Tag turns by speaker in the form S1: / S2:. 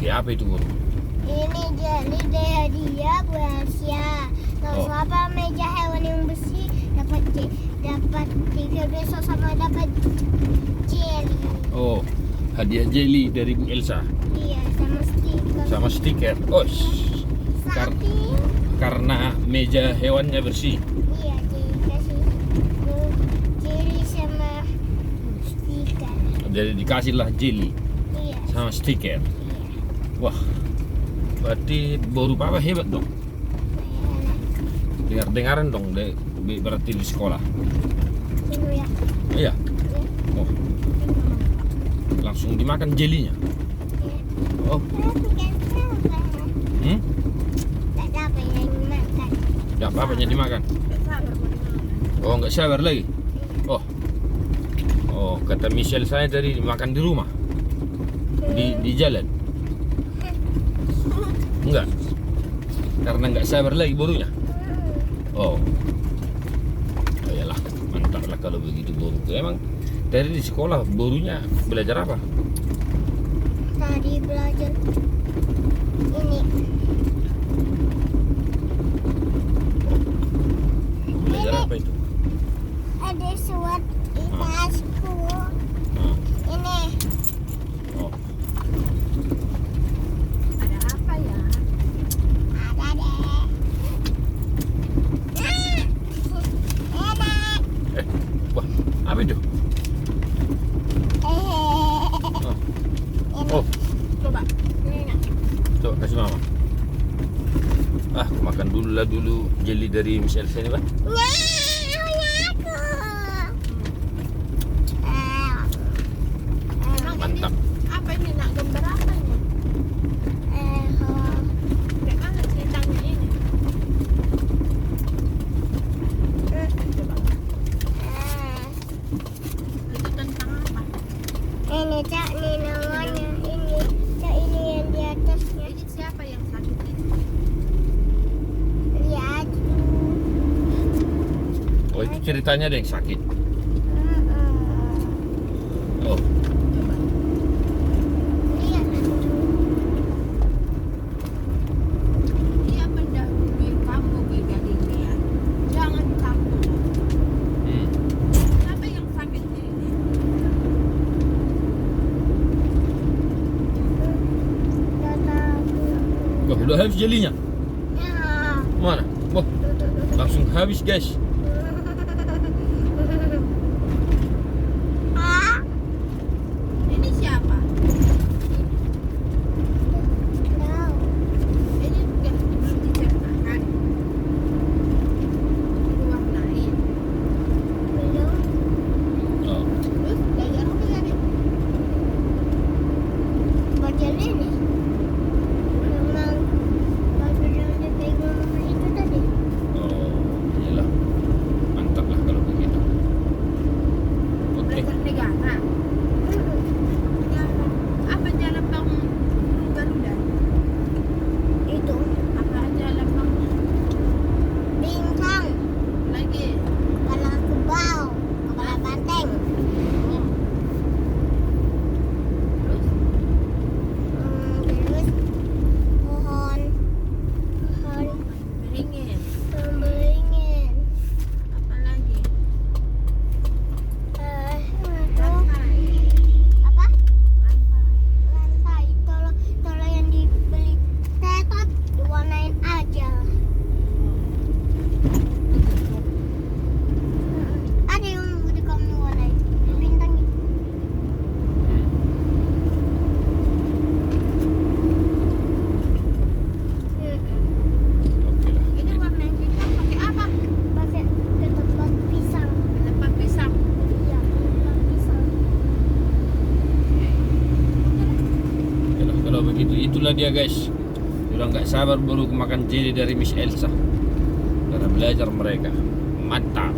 S1: Oke, apa itu guru?
S2: Ini jeli dia Asia. Terus apa meja hewan yang besi dapat 3 besok sama dapat jeli.
S1: Oh, hadiah jelly dari Bu Elsa
S2: Iya, sama stiker.
S1: sama stiker. Oh,
S2: Samping.
S1: karena meja hewannya bersih.
S2: Iya, dikasih jeli sama stiker.
S1: Jadi dikasihlah jelly
S2: Iya.
S1: sama stiker.
S2: Iya.
S1: Wah, berarti baru papa hebat dong. Dengar-dengaran dong, berarti di sekolah.
S2: Tunggu ya.
S1: Iya.
S2: Iya.
S1: Oh, langsung dimakan jelinya.
S2: Iya.
S1: Oh,
S2: Tapi kan sabar. Tak ada apa yang dimakan.
S1: nggak apa-apanya dimakan. Oh, nggak sabar lagi. Oh, kata Michelle saya tadi dimakan di rumah, di jalan. Enggak, karena nggak sabar lagi burunya. Oh, iyalah, mantap lah kalau begitu buru. Emang dari di sekolah burunya belajar apa?
S2: Tadi belajar ini.
S1: Belajar apa itu?
S2: Ada suat di tasku.
S1: Ah,
S2: Ini
S1: oh,
S3: Ada apa ya?
S2: ada deh. Enak.
S1: wah, apa itu? Oh,
S3: Coba. Ini enak.
S1: coba kasih mama. Aku makan dulu jelly dari Miss Elsa ini, Pak.
S3: Emang
S1: Mantap.
S3: ini apa ini nak gambar apa ini? Kayak mana ceritanya ini? Coba. Itu tentang apa?
S2: Ini cak, ini namanya. Ini cak, ini yang di atasnya.
S3: Ini siapa yang sakit ini?
S2: Lihat.
S1: Oh, itu ceritanya ada yang sakit. Oh,
S3: Coba.
S2: Lihat.
S3: Dia mendahului kamu begini ini ya. Jangan takut. Siapa yang sakit ini?
S2: Gak tahu.
S1: wah, udah habis jelinya.
S2: Ya.
S1: Mana? Wah, langsung habis, guys.
S2: Ah.
S3: Ini siapa?
S2: Tahu.
S3: Ini belum diceritakan. Diwarnai.
S2: Belum.
S1: Oh,
S3: Terus belajar apa tadi?
S2: Baca ini. Memang baju yang dipegang mama itu tadi.
S1: oh, iyalah. Mantap lah kalau begitu. Oke.
S3: Belajar negara. Negara. Apa aja lambang Garuda?
S2: Itu
S3: Apa aja lambangnya?
S2: bintang,
S3: Lagi.
S2: kepala kebau, kepala banteng,
S3: Oh. Terus
S2: terus pohon
S3: beringin.
S2: beringin,
S3: Apa lagi?
S2: itu
S3: Lantai.
S2: apa?
S3: Lantai.
S2: Lantai. Kalau yang dibeli tetot diwarnain aja. Ada yang udah kamu warnain bintang itu.
S1: Oke lah.
S3: Ini warna yang kita pakai apa?
S2: Pakai tempat pisang.
S3: Tempat pisang.
S2: Iya, tempat pisang.
S1: Oke lah, kalau begitu itulah dia, guys. Sudah nggak sabar baru makan jelly dari Miss Elsa. Cara belajar mereka. Mantap.